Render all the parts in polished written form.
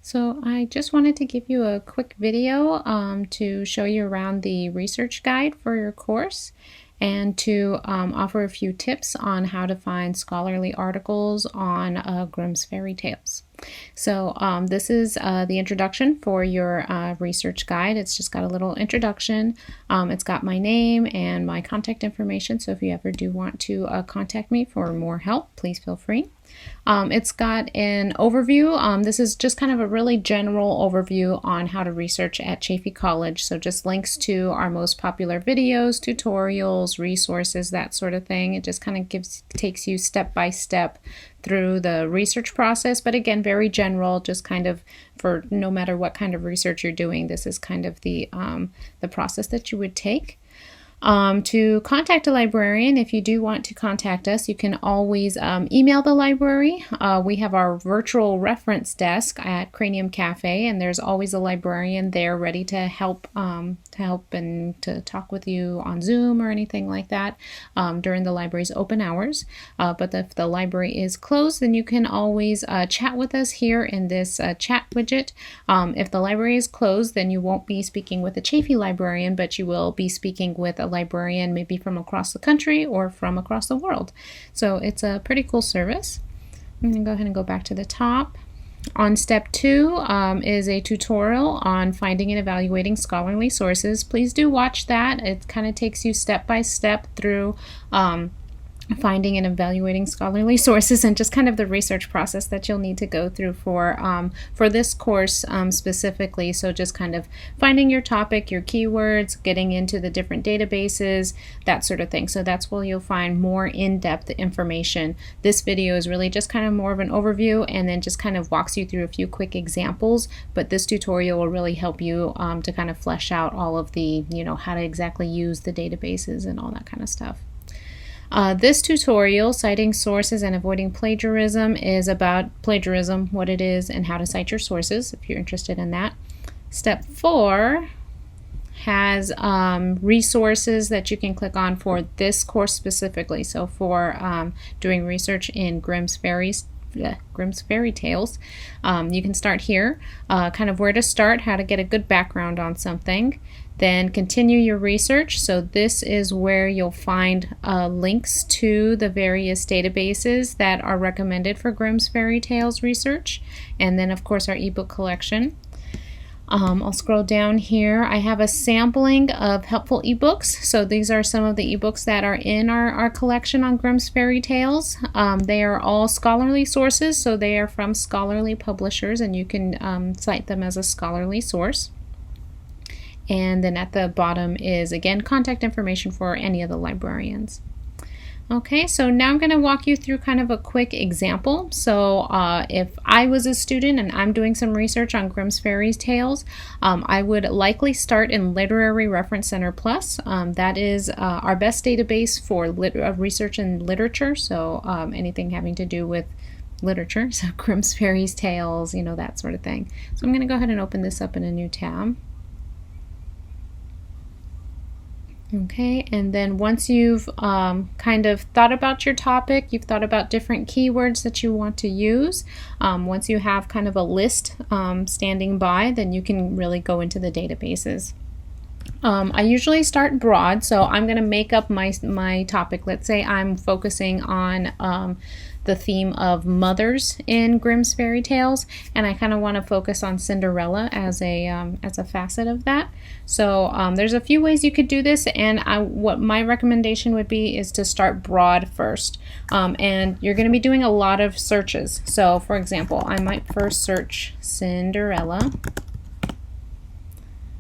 So I just wanted to give you a quick video to show you around the research guide for your course and to offer a few tips on how to find scholarly articles on Grimm's fairy tales. So this is the introduction for your research guide. It's just got a little introduction. It's got my name and my contact information, so if you ever do want to contact me for more help, please feel free. It's got an overview. This is just kind of a really general overview on how to research at Chaffey College. So just links to our most popular videos, tutorials, resources, that sort of thing. It just kind of takes you step by step through the research process, but again, very general, just kind of for no matter what kind of research you're doing, this is kind of the process that you would take. To contact a librarian, if you do want to contact us, you can always email the library. We have our virtual reference desk at Cranium Cafe, and there's always a librarian there ready to help and to talk with you on Zoom or anything like that during the library's open hours. But if the library is closed, then you can always chat with us here in this chat widget. If the library is closed, then you won't be speaking with a Chaffey librarian, but you will be speaking with a librarian maybe from across the country or from across the world. So it's a pretty cool service. I'm going to go ahead and go back to the top. On step 2 is a tutorial on finding and evaluating scholarly sources. Please do watch that. It kind of takes you step by step through finding and evaluating scholarly sources and just kind of the research process that you'll need to go through for this course specifically. So just kind of finding your topic, your keywords, getting into the different databases, that sort of thing. So that's where you'll find more in-depth information. This video is really just kind of more of an overview and then just kind of walks you through a few quick examples, but this tutorial will really help you to kind of flesh out all of the, how to exactly use the databases and all that kind of stuff. This tutorial, Citing Sources and Avoiding Plagiarism, is about plagiarism, what it is, and how to cite your sources, if you're interested in that. Step 4 has resources that you can click on for this course specifically. So for doing research in Grimm's fairy tales, you can start here, kind of where to start, how to get a good background on something. Then continue your research. So this is where you'll find links to the various databases that are recommended for Grimm's fairy tales research. And then of course our ebook collection. I'll scroll down here. I have a sampling of helpful ebooks. So these are some of the ebooks that are in our collection on Grimm's fairy tales. They are all scholarly sources, so they are from scholarly publishers, and you can cite them as a scholarly source. And then at the bottom is, again, contact information for any of the librarians. Okay, so now I'm going to walk you through kind of a quick example. So if I was a student and I'm doing some research on Grimm's fairy tales, I would likely start in Literary Reference Center Plus. That is our best database for research in literature, so anything having to do with literature, so Grimm's fairy tales, that sort of thing. So I'm going to go ahead and open this up in a new tab. Okay, and then once you've kind of thought about your topic, you've thought about different keywords that you want to use, once you have kind of a list standing by, then you can really go into the databases. I usually start broad, so I'm going to make up my topic. Let's say I'm focusing on the theme of mothers in Grimm's fairy tales, and I kind of want to focus on Cinderella as a facet of that. So there's a few ways you could do this, and what my recommendation would be is to start broad first. And you're going to be doing a lot of searches. So for example, I might first search Cinderella.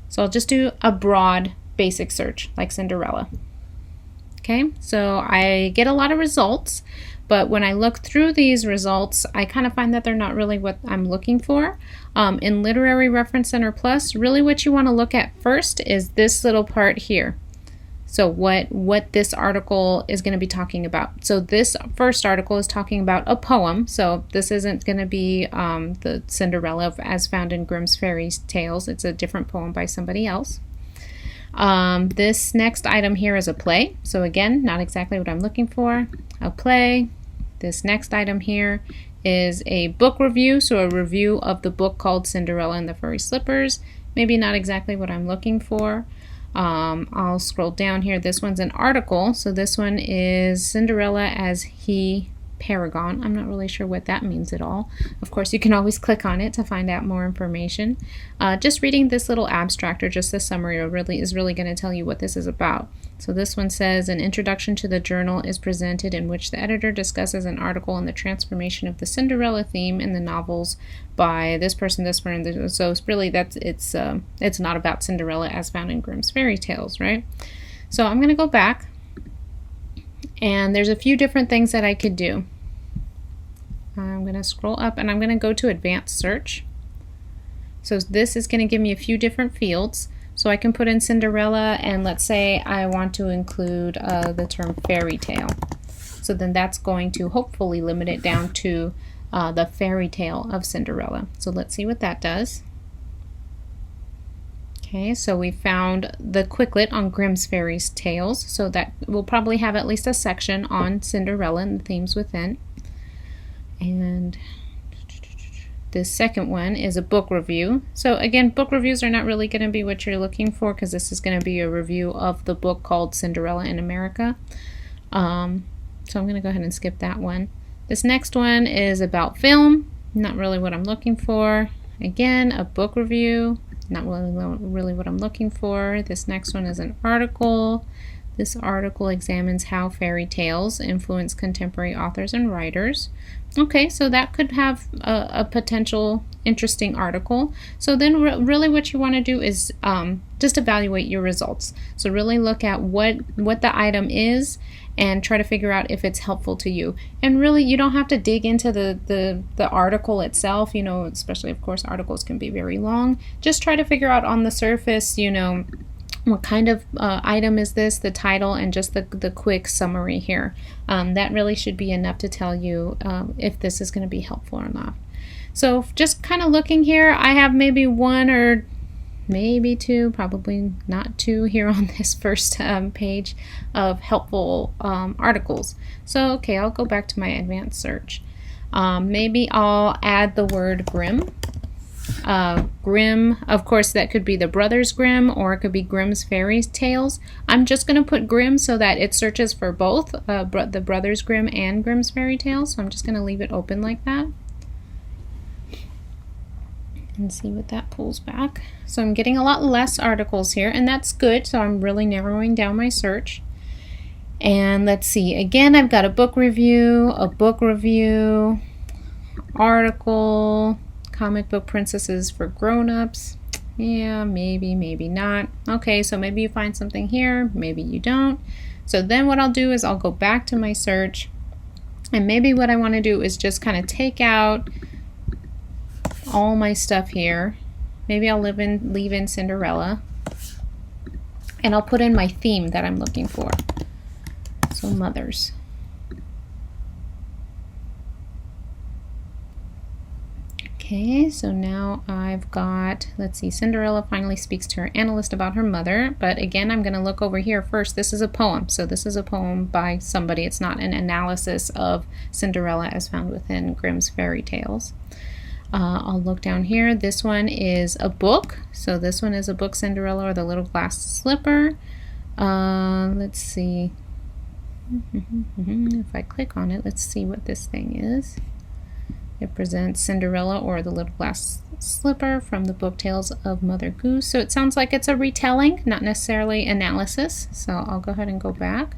So I'll just do a broad basic search like Cinderella. Okay, so I get a lot of results, but when I look through these results, I kind of find that they're not really what I'm looking for. In Literary Reference Center Plus, really what you want to look at first is this little part here. So what this article is going to be talking about. So this first article is talking about a poem. So this isn't going to be the Cinderella as found in Grimm's fairy tales. It's a different poem by somebody else. This next item here is a play. So again, not exactly what I'm looking for. A play. This next item here is a book review, so a review of the book called Cinderella and the Fairy Slippers. Maybe not exactly what I'm looking for. I'll scroll down here. This one's an article, so this one is Cinderella as he Paragon. I'm not really sure what that means at all. Of course, you can always click on it to find out more information. Just reading this little abstract or just this summary is really going to tell you what this is about. So this one says, an introduction to the journal is presented in which the editor discusses an article on the transformation of the Cinderella theme in the novels by this person. So it's really it's not about Cinderella as found in Grimm's fairy tales, right? So I'm going to go back. And there's a few different things that I could do. I'm going to scroll up and I'm going to go to advanced search. So this is going to give me a few different fields. So I can put in Cinderella, and let's say I want to include the term fairy tale. So then that's going to hopefully limit it down to the fairy tale of Cinderella. So let's see what that does. Okay, so we found the Quizlet on Grimm's Fairy Tales, so that will probably have at least a section on Cinderella and the themes within. And this second one is a book review. So again, book reviews are not really going to be what you're looking for, because this is going to be a review of the book called Cinderella in America. So I'm going to go ahead and skip that one. This next one is about film, not really what I'm looking for. Again, a book review. Not really what I'm looking for. This next one is an article. This article examines how fairy tales influence contemporary authors and writers. Okay, so that could have a potential interesting article. So then really what you want to do is just evaluate your results. So really look at what the item is and try to figure out if it's helpful to you. And really, you don't have to dig into the article itself, you know, especially, of course, articles can be very long. Just try to figure out on the surface, you know, what kind of item is this, the title, and just the quick summary here. That really should be enough to tell you if this is going to be helpful or not. So just kind of looking here, I have maybe one or maybe two, probably not two here on this first page of helpful articles. So okay, I'll go back to my advanced search. Maybe I'll add the word Grimm. Grimm, of course, that could be the Brothers Grimm, or it could be Grimm's Fairy Tales. I'm just going to put Grimm so that it searches for both the Brothers Grimm and Grimm's Fairy Tales. So I'm just going to leave it open like that and see what that pulls back. So I'm getting a lot less articles here, and that's good. So I'm really narrowing down my search. And let's see, again, I've got a book review, article, comic book princesses for grown-ups. Yeah, maybe, maybe not. Okay, so maybe you find something here, maybe you don't. So then what I'll do is I'll go back to my search, and maybe what I want to do is just kind of take out all my stuff here. Maybe I'll leave in Cinderella, and I'll put in my theme that I'm looking for. So mothers. Okay, so now I've got, let's see, Cinderella finally speaks to her analyst about her mother, but again, I'm going to look over here first. This is a poem, so this is a poem by somebody. It's not an analysis of Cinderella as found within Grimm's fairy tales. I'll look down here. This one is a book, so this one is a book, Cinderella or the Little Glass Slipper. Let's see. If I click on it, let's see what this thing is. It presents Cinderella or the Little Glass Slipper from the book Tales of Mother Goose. So it sounds like it's a retelling, not necessarily analysis. So I'll go ahead and go back.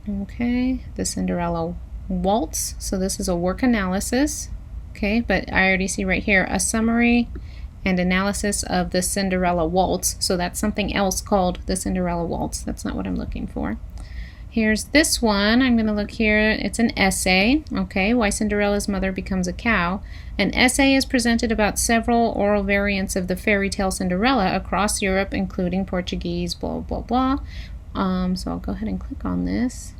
Okay, the Cinderella Waltz. So this is a work analysis. Okay, but I already see right here a summary and analysis of the Cinderella Waltz. So that's something else called the Cinderella Waltz. That's not what I'm looking for. Here's this one. I'm going to look here. It's an essay. Okay, Why Cinderella's Mother Becomes a Cow. An essay is presented about several oral variants of the fairy tale Cinderella across Europe, including Portuguese, blah, blah, blah. So I'll go ahead and click on this.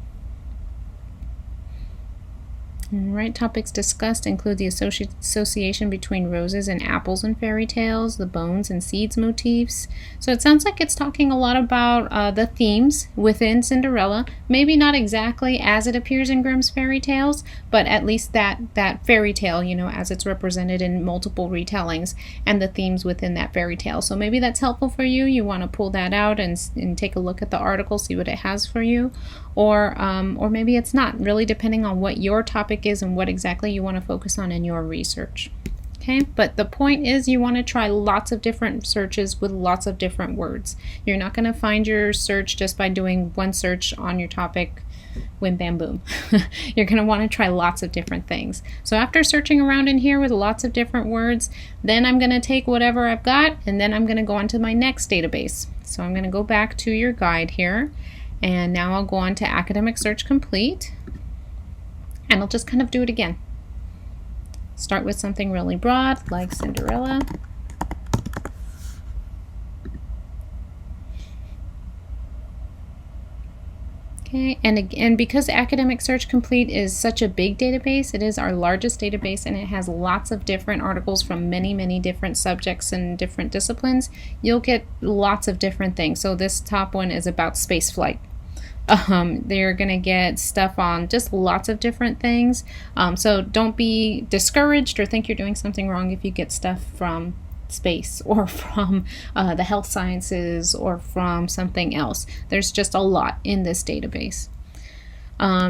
Right, topics discussed include the association between roses and apples in fairy tales, the bones and seeds motifs. So it sounds like it's talking a lot about the themes within Cinderella. Maybe not exactly as it appears in Grimm's fairy tales, but at least that fairy tale, you know, as it's represented in multiple retellings and the themes within that fairy tale. So maybe that's helpful for you. You want to pull that out and take a look at the article, see what it has for you. Or maybe it's not, really depending on what your topic is and what exactly you want to focus on in your research. Okay, but the point is you want to try lots of different searches with lots of different words. You're not going to find your search just by doing one search on your topic, wham bam boom. You're going to want to try lots of different things. So after searching around in here with lots of different words, then I'm going to take whatever I've got and then I'm going to go on to my next database. So I'm going to go back to your guide here. And now I'll go on to Academic Search Complete, and I'll just kind of do it again. Start with something really broad, like Cinderella. Okay, and because Academic Search Complete is such a big database, it is our largest database, and it has lots of different articles from many different subjects and different disciplines, you'll get lots of different things. So this top one is about space flight. They're going to get stuff on just lots of different things. So don't be discouraged or think you're doing something wrong if you get stuff from space or from the health sciences or from something else. There's just a lot in this database.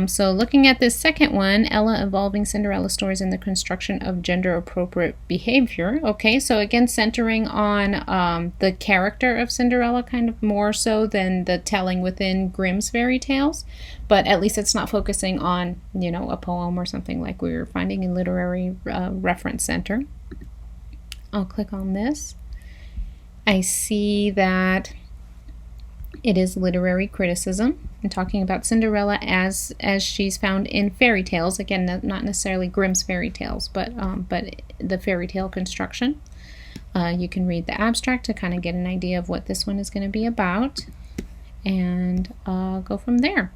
So looking at this second one, Ella Evolving Cinderella Stories in the Construction of Gender-Appropriate Behavior. Okay, so again, centering on the character of Cinderella kind of more so than the telling within Grimm's fairy tales, but at least it's not focusing on, you know, a poem or something like we were finding in Literary Reference Center. I'll click on this. I see that it is literary criticism and talking about Cinderella as she's found in fairy tales. Again, not necessarily Grimm's fairy tales, but the fairy tale construction. You can read the abstract to kind of get an idea of what this one is going to be about, and go from there.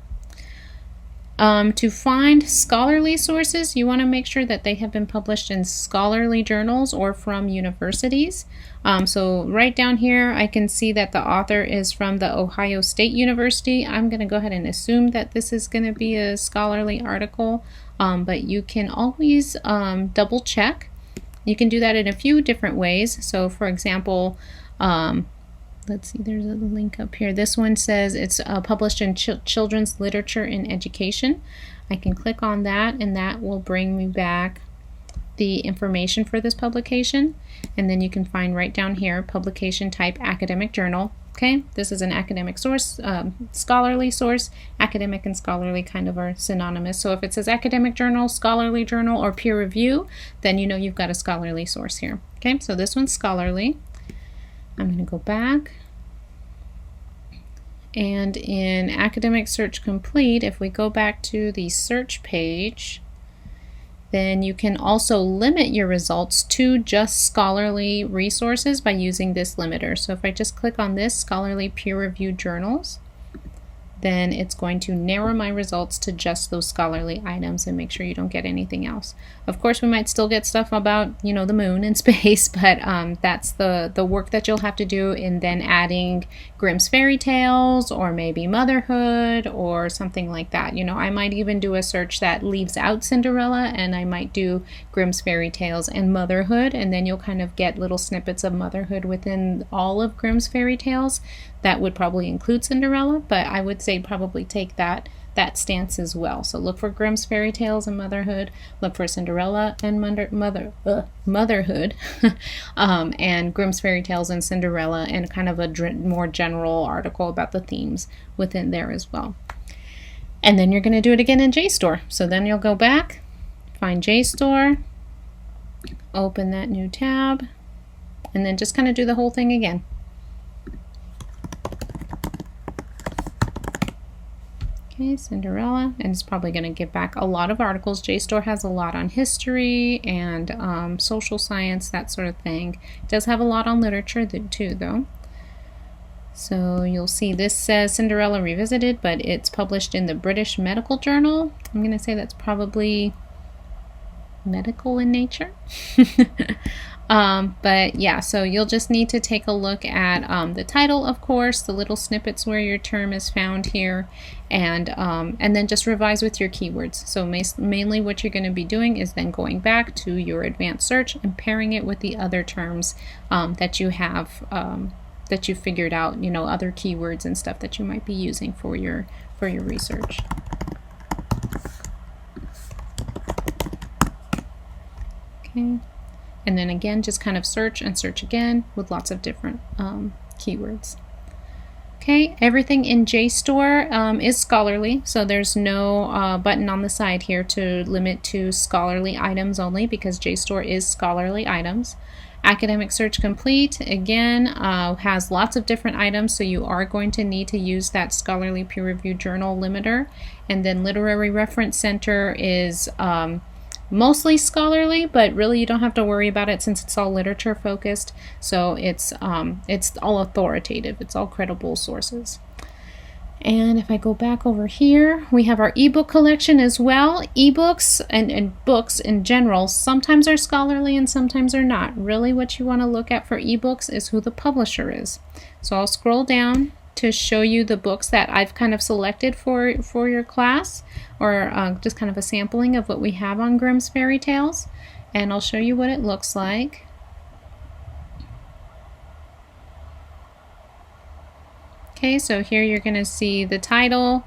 To find scholarly sources, you want to make sure that they have been published in scholarly journals or from universities. So right down here, I can see that the author is from the Ohio State University. I'm going to go ahead and assume that this is going to be a scholarly article, but you can always double check. You can do that in a few different ways. So for example, let's see, there's a link up here. This one says it's published in Children's Literature and Education. I can click on that and that will bring me back the information for this publication. And then you can find right down here, publication type academic journal. Okay, this is an academic source, scholarly source. Academic and scholarly kind of are synonymous. So if it says academic journal, scholarly journal, or peer review, then you know you've got a scholarly source here. Okay, so this one's scholarly. I'm going to go back, and in Academic Search Complete, if we go back to the search page, then you can also limit your results to just scholarly resources by using this limiter. So if I just click on this, scholarly peer-reviewed journals, then it's going to narrow my results to just those scholarly items and make sure you don't get anything else. Of course, we might still get stuff about, you know, the moon and space, but that's the work that you'll have to do in then adding Grimm's fairy tales or maybe motherhood or something like that. You know, I might even do a search that leaves out Cinderella, and I might do Grimm's fairy tales and motherhood, and then you'll kind of get little snippets of motherhood within all of Grimm's fairy tales. That would probably include Cinderella, but I would say probably take that stance as well. So look for Grimm's fairy tales and motherhood, look for Cinderella and motherhood, and Grimm's fairy tales and Cinderella, and kind of a more general article about the themes within there as well. And then you're going to do it again in JSTOR. So then you'll go back, find JSTOR, open that new tab, and then just kind of do the whole thing again. Okay, Cinderella, and it's probably going to give back a lot of articles. JSTOR has a lot on history and social science, that sort of thing. It does have a lot on literature too, though. So you'll see this says Cinderella Revisited, but it's published in the British Medical Journal. I'm going to say that's probably medical in nature. But yeah, so you'll just need to take a look at the title, of course, the little snippets where your term is found here, and then just revise with your keywords. So mainly what you're going to be doing is then going back to your advanced search and pairing it with the other terms that you have, that you figured out, you know, other keywords and stuff that you might be using for your research. Okay. And then again, just kind of search and search again with lots of different keywords. Okay, everything in JSTOR is scholarly, so there's no button on the side here to limit to scholarly items only, because JSTOR is scholarly items. Academic Search Complete, again, has lots of different items, so you are going to need to use that scholarly peer-reviewed journal limiter. And then Literary Reference Center is mostly scholarly, but really you don't have to worry about it since it's all literature focused. So it's all authoritative. It's all credible sources. And if I go back over here, we have our ebook collection as well. Ebooks and books in general sometimes are scholarly and sometimes are not. Really what you want to look at for ebooks is who the publisher is. So I'll scroll down to show you the books that I've kind of selected for your class, or just kind of a sampling of what we have on Grimm's Fairy Tales, and I'll show you what it looks like. Okay, so here you're going to see the title,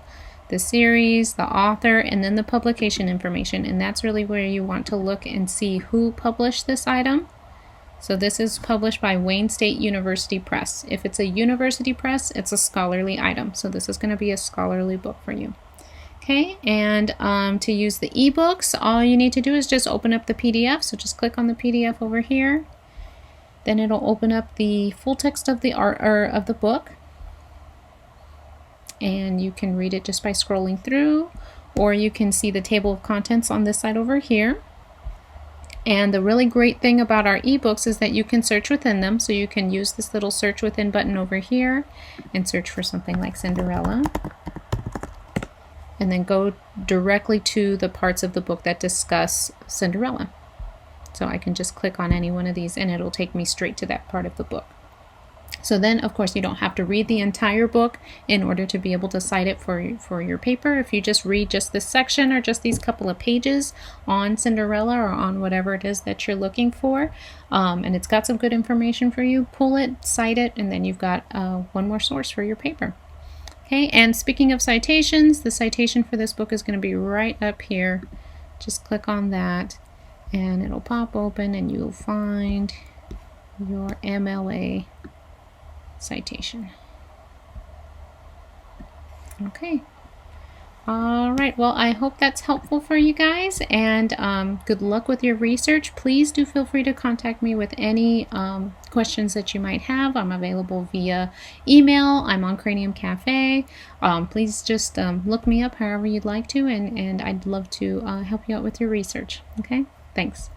the series, the author, and then the publication information, and that's really where you want to look and see who published this item. So this is published by Wayne State University Press. If it's a university press, it's a scholarly item. So this is going to be a scholarly book for you. Okay, and to use the ebooks, all you need to do is just open up the PDF. So just click on the PDF over here. Then it'll open up the full text of the of the book. And you can read it just by scrolling through, or you can see the table of contents on this side over here. And the really great thing about our ebooks is that you can search within them. So you can use this little search within button over here and search for something like Cinderella. And then go directly to the parts of the book that discuss Cinderella. So I can just click on any one of these and it'll take me straight to that part of the book. So then, of course, you don't have to read the entire book in order to be able to cite it for your paper. If you just read just this section or just these couple of pages on Cinderella or on whatever it is that you're looking for, and it's got some good information for you, pull it, cite it, and then you've got one more source for your paper. Okay, and speaking of citations, the citation for this book is going to be right up here. Just click on that, and it'll pop open, and you'll find your MLA citation. Okay. All right. Well, I hope that's helpful for you guys, and good luck with your research. Please do feel free to contact me with any questions that you might have. I'm available via email. I'm on Cranium Cafe. Please just look me up however you'd like to, and I'd love to help you out with your research. Okay. Thanks.